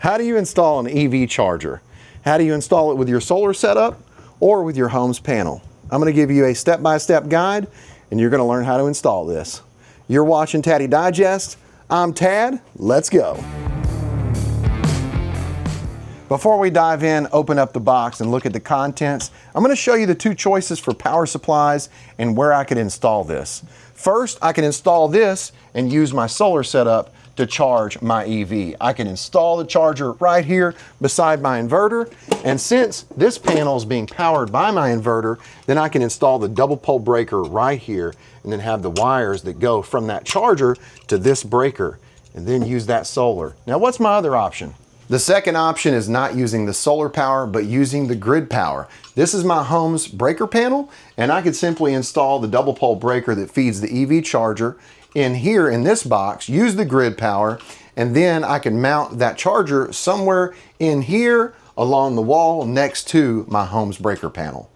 How do you install an EV charger? How do you install it with your solar setup or with your home's panel? I'm going to give you a step-by-step guide and you're going to learn how to install this. You're watching Taddy Digest. I'm Tad. Let's go. Before we dive in, open up the box and look at the contents, I'm going to show you the two choices for power supplies and where I could install this. First, I can install this and use my solar setup to charge my EV. I can install the charger right here beside my inverter, and since this panel is being powered by my inverter, then I can install the double pole breaker right here and then have the wires that go from that charger to this breaker and then use that solar. Now, what's my other option? The second option is not using the solar power, but using the grid power. This is my home's breaker panel, and I could simply install the double pole breaker that feeds the EV charger in here in this box, use the grid power, and then I can mount that charger somewhere in here along the wall next to my home's breaker panel.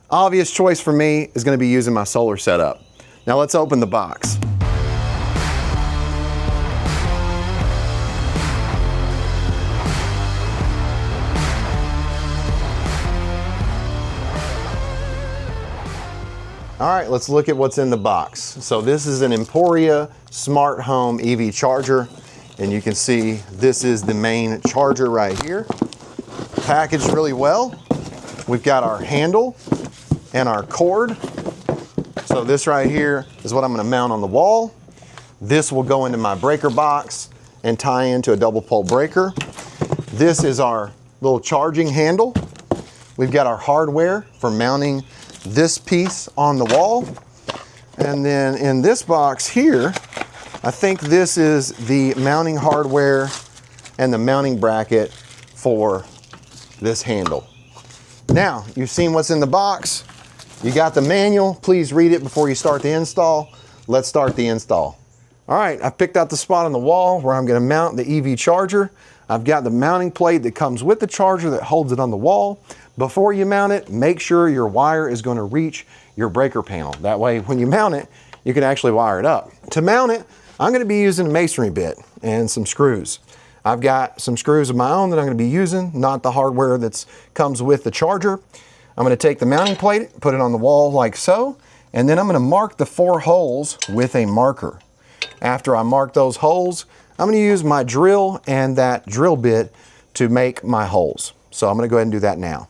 Obvious choice for me is going to be using my solar setup. Now let's open the box. All right, let's look at what's in the box. So this is an Emporia Smart Home EV charger, and you can see this is the main charger right here. Packaged really well. We've got our handle and our cord. So this right here is what I'm gonna mount on the wall. This will go into my breaker box and tie into a double pole breaker. This is our little charging handle. We've got our hardware for mounting this piece on the wall, and then in this box here, I think this is the mounting hardware and the mounting bracket for this handle. Now, you've seen what's in the box. You got the manual. Please read it before you start the install. Let's start the install. All right, I've picked out the spot on the wall where I'm going to mount the EV charger. I've got the mounting plate that comes with the charger that holds it on the wall. Before you mount it, make sure your wire is going to reach your breaker panel. That way, when you mount it, you can actually wire it up. To mount it, I'm going to be using a masonry bit and some screws. I've got some screws of my own that I'm going to be using, not the hardware that comes with the charger. I'm going to take the mounting plate, put it on the wall like so, and then I'm going to mark the 4 holes with a marker. After I mark those holes, I'm going to use my drill and that drill bit to make my holes. So I'm going to go ahead and do that now.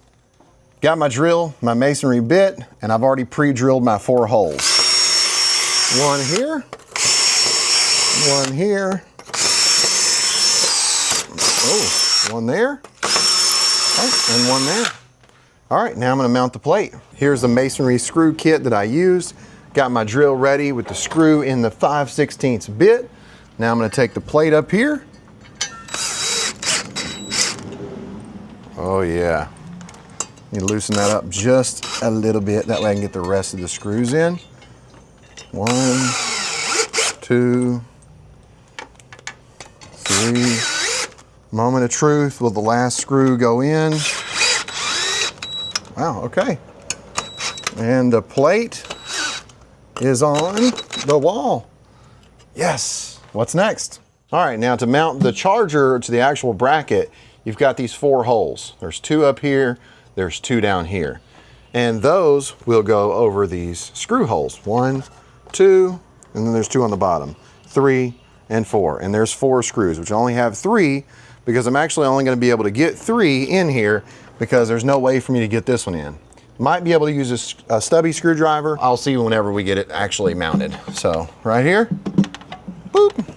Got my drill, my masonry bit, and I've already pre-drilled my 4 holes. One here, one here, oh, one there, oh, and one there. All right, now I'm gonna mount the plate. Here's the masonry screw kit that I used. Got my drill ready with the screw in the 5/16 bit. Now I'm gonna take the plate up here. Oh yeah. You loosen that up just a little bit. That way I can get the rest of the screws in. 1, 2, 3. Moment of truth. Will the last screw go in? Wow, okay. And the plate is on the wall. Yes. What's next? All right, now to mount the charger to the actual bracket, you've got these 4 holes. There's 2 up here. There's 2 down here, and those will go over these screw holes. 1, 2, and then there's 2 on the bottom, 3 and 4, and there's 4 screws, which I only have 3 because I'm actually only going to be able to get 3 in here because there's no way for me to get this one in. Might be able to use a stubby screwdriver. I'll see whenever we get it actually mounted. So right here, boop.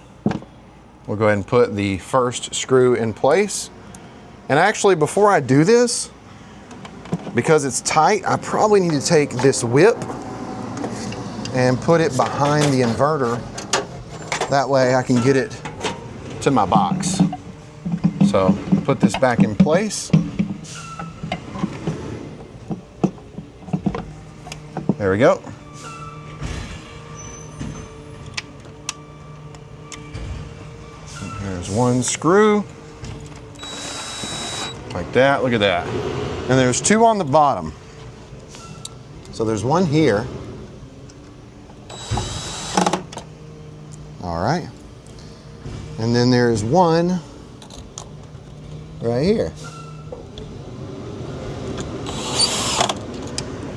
We'll go ahead and put the first screw in place. And actually, before I do this, because it's tight, I probably need to take this whip and put it behind the inverter. That way I can get it to my box. So put this back in place. There we go. There's 1 screw. Like that, look at that. And there's 2 on the bottom. So there's 1 here. All right. And then there's 1 right here.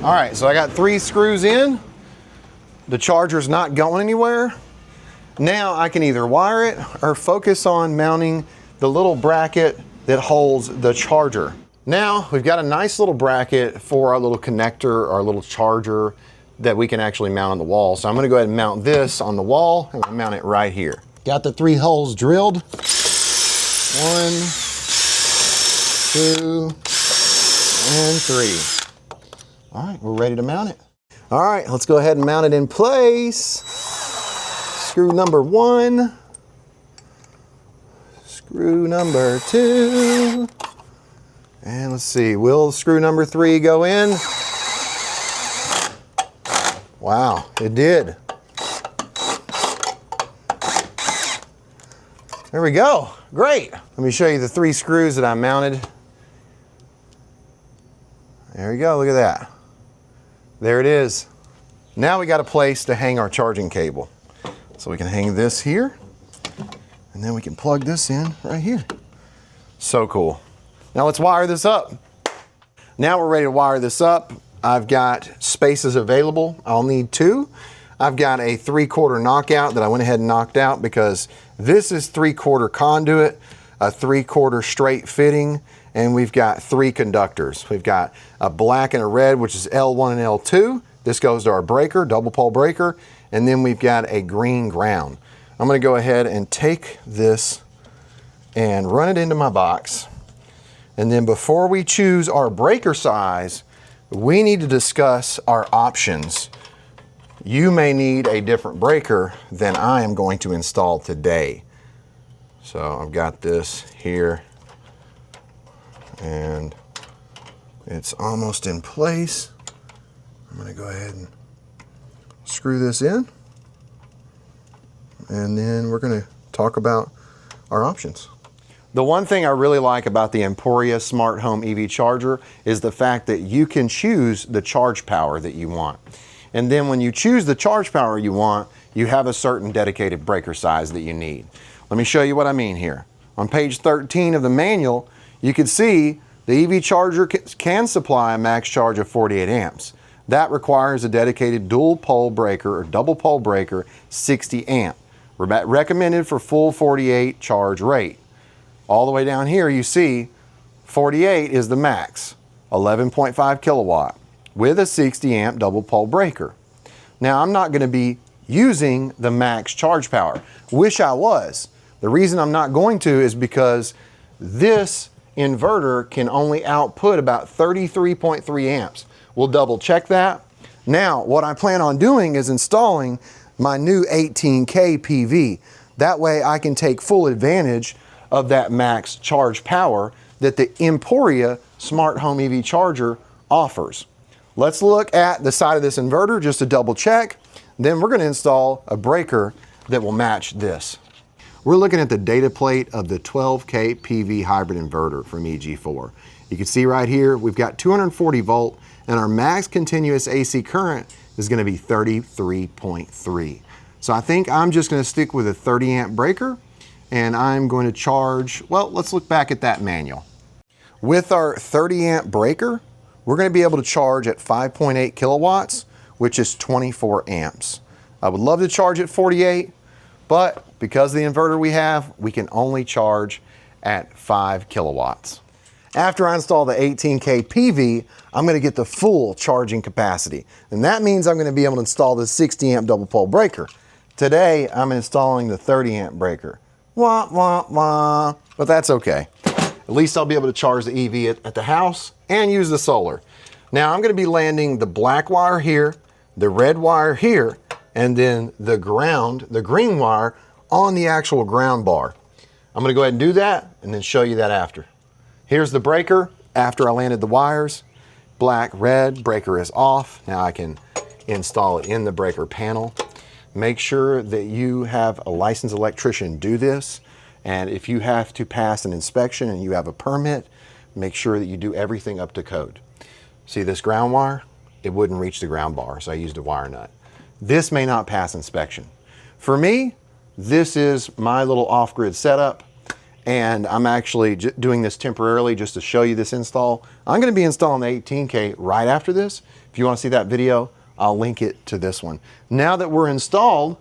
All right, so I got 3 screws in. The charger's not going anywhere. Now I can either wire it or focus on mounting the little bracket that holds the charger. Now we've got a nice little bracket for our little connector, our little charger that we can actually mount on the wall. So I'm gonna go ahead and mount this on the wall and mount it right here. Got the 3 holes drilled. 1, 2, and 3. All right, we're ready to mount it. All right, let's go ahead and mount it in place. Screw number 1. Screw number 2. And let's see, will screw number 3 go in? Wow, it did. There we go, great. Let me show you the 3 screws that I mounted. There we go, look at that. There it is. Now we got a place to hang our charging cable. So we can hang this here, and then we can plug this in right here. So cool. Now let's wire this up. Now we're ready to wire this up. I've got spaces available. I'll need 2. I've got a 3/4 knockout that I went ahead and knocked out because this is 3/4 conduit, a 3/4 straight fitting, and we've got 3 conductors. We've got a black and a red, which is L1 and L2. This goes to our breaker, double pole breaker, and then we've got a green ground. I'm gonna go ahead and take this and run it into my box. And then before we choose our breaker size, we need to discuss our options. You may need a different breaker than I am going to install today. So I've got this here and it's almost in place. I'm gonna go ahead and screw this in, and then we're gonna talk about our options. The one thing I really like about the Emporia Smart Home EV Charger is the fact that you can choose the charge power that you want. And then when you choose the charge power you want, you have a certain dedicated breaker size that you need. Let me show you what I mean here. On page 13 of the manual, you can see the EV charger can supply a max charge of 48 amps. That requires a dedicated dual pole breaker or double pole breaker, 60 amp. Recommended for full 48 charge rate. All the way down here you see 48 is the max, 11.5 kilowatt with a 60 amp double pole breaker. Now I'm not going to be using the max charge power. Wish I was. The reason I'm not going to is because this inverter can only output about 33.3 amps. We'll double check that. Now what I plan on doing is installing my new 18K PV. That way I can take full advantage of that max charge power that the Emporia Smart Home EV Charger offers. Let's look at the side of this inverter just to double check. Then we're going to install a breaker that will match this. We're looking at the data plate of the 12K PV hybrid inverter from EG4. You can see right here we've got 240 volt and our max continuous AC current is going to be 33.3. So I think I'm just going to stick with a 30 amp breaker, and I'm going to charge, well, let's look back at that manual. With our 30 amp breaker, we're going to be able to charge at 5.8 kilowatts, which is 24 amps. I would love to charge at 48, but because of the inverter we have, we can only charge at 5 kilowatts. After I install the 18K PV, I'm going to get the full charging capacity. And that means I'm going to be able to install the 60 amp double pole breaker. Today, I'm installing the 30 amp breaker. Wah, wah, wah. But that's okay. At least I'll be able to charge the EV at the house and use the solar. Now I'm going to be landing the black wire here, the red wire here, and then the green wire on the actual ground bar. I'm going to go ahead and do that and then show you that after. Here's the breaker after I landed the wires. Black, red, breaker is off. Now I can install it in the breaker panel. Make sure that you have a licensed electrician do this. And if you have to pass an inspection and you have a permit, make sure that you do everything up to code. See this ground wire? It wouldn't reach the ground bar, so I used a wire nut. This may not pass inspection. For me, this is my little off-grid setup, and I'm actually doing this temporarily just to show you this install. I'm going to be installing the 18K right after this. If you want to see that video, I'll link it to this one. Now that we're installed,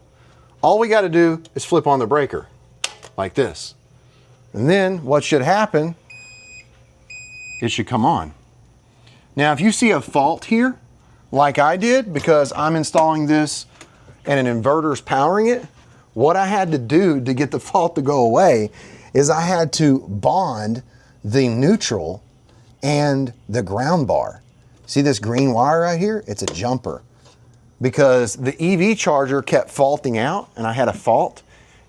all we got to do is flip on the breaker like this. And then what should happen, it should come on. Now, if you see a fault here, like I did, because I'm installing this and an inverter's powering it, what I had to do to get the fault to go away is I had to bond the neutral and the ground bar. See this green wire right here? It's a jumper, because the EV charger kept faulting out and I had a fault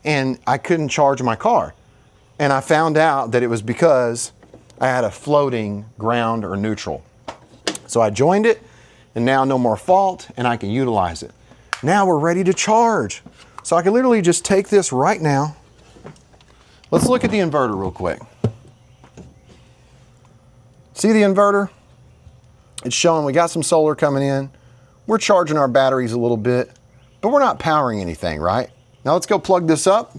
and I couldn't charge my car. And I found out that it was because I had a floating ground or neutral. So I joined it, and now no more fault and I can utilize it. Now we're ready to charge. So I can literally just take this right now. Let's look at the inverter real quick. See the inverter? It's showing we got some solar coming in. We're charging our batteries a little bit, but we're not powering anything, right? Now let's go plug this up.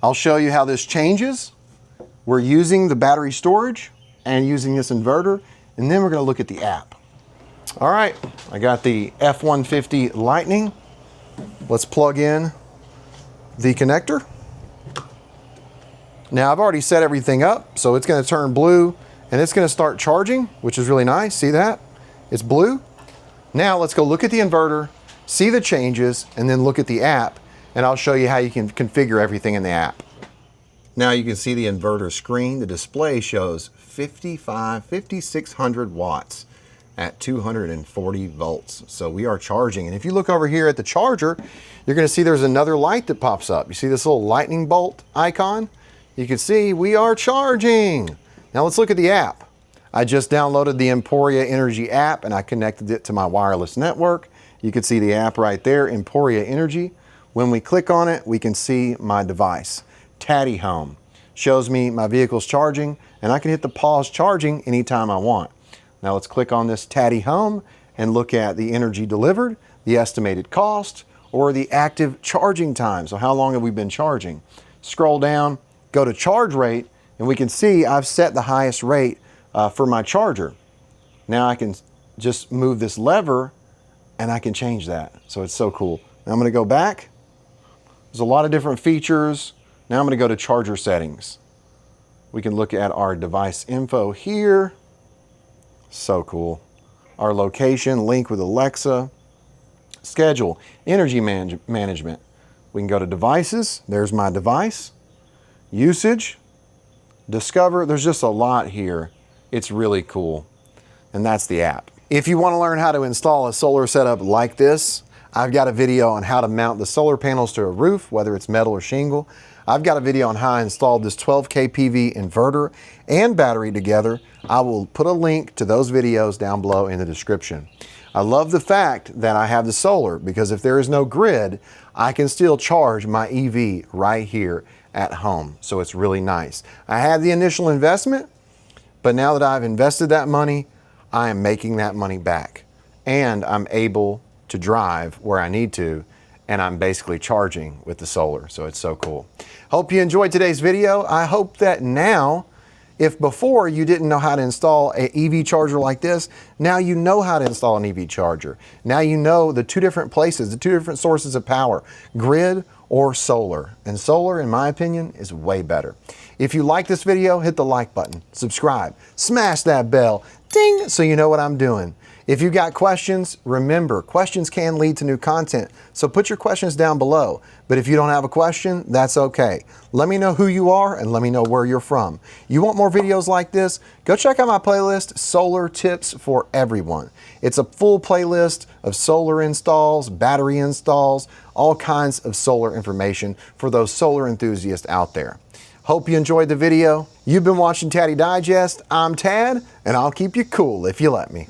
I'll show you how this changes. We're using the battery storage and using this inverter, and then we're going to look at the app. All right, I got the F-150 Lightning. Let's plug in the connector. Now I've already set everything up, so it's going to turn blue and it's going to start charging, which is really nice. See that? It's blue. Now let's go look at the inverter, see the changes, and then look at the app, and I'll show you how you can configure everything in the app. Now you can see the inverter screen. The display shows 5,600 watts at 240 volts. So we are charging. And if you look over here at the charger, you're going to see there's another light that pops up. You see this little lightning bolt icon? You can see we are charging. Now let's look at the app. I just downloaded the Emporia Energy app and I connected it to my wireless network. You can see the app right there, Emporia Energy. When we click on it, we can see my device. Taddy Home shows me my vehicle's charging, and I can hit the pause charging anytime I want. Now let's click on this Taddy Home and look at the energy delivered, the estimated cost, or the active charging time. So how long have we been charging? Scroll down, go to charge rate, and we can see I've set the highest rate for my charger. Now I can just move this lever and I can change that. So it's so cool. Now I'm going to go back. There's a lot of different features. Now I'm going to go to charger settings. We can look at our device info here. So cool. Our location, link with Alexa. Schedule, energy management. We can go to devices. There's my device. Usage. Discover. There's just a lot here. It's really cool. And that's the app. If you want to learn how to install a solar setup like this, I've got a video on how to mount the solar panels to a roof, whether it's metal or shingle. I've got a video on how I installed this 12K PV inverter and battery together. I will put a link to those videos down below in the description. I love the fact that I have the solar, because if there is no grid, I can still charge my EV right here at home. So it's really nice. I had the initial investment, but now that I've invested that money, I am making that money back. And I'm able to drive where I need to, and I'm basically charging with the solar. So it's so cool. Hope you enjoyed today's video. I hope that now, if before you didn't know how to install an EV charger like this, now you know how to install an EV charger. Now you know the two different places, the two different sources of power, grid or solar. And solar, in my opinion, is way better. If you like this video, hit the like button, subscribe, smash that bell, ding, so you know what I'm doing. If you got questions, remember, questions can lead to new content. So put your questions down below. But if you don't have a question, that's okay. Let me know who you are and let me know where you're from. You want more videos like this? Go check out my playlist, Solar Tips for Everyone. It's a full playlist of solar installs, battery installs, all kinds of solar information for those solar enthusiasts out there. Hope you enjoyed the video. You've been watching Taddy Digest. I'm Tad, and I'll keep you cool if you let me.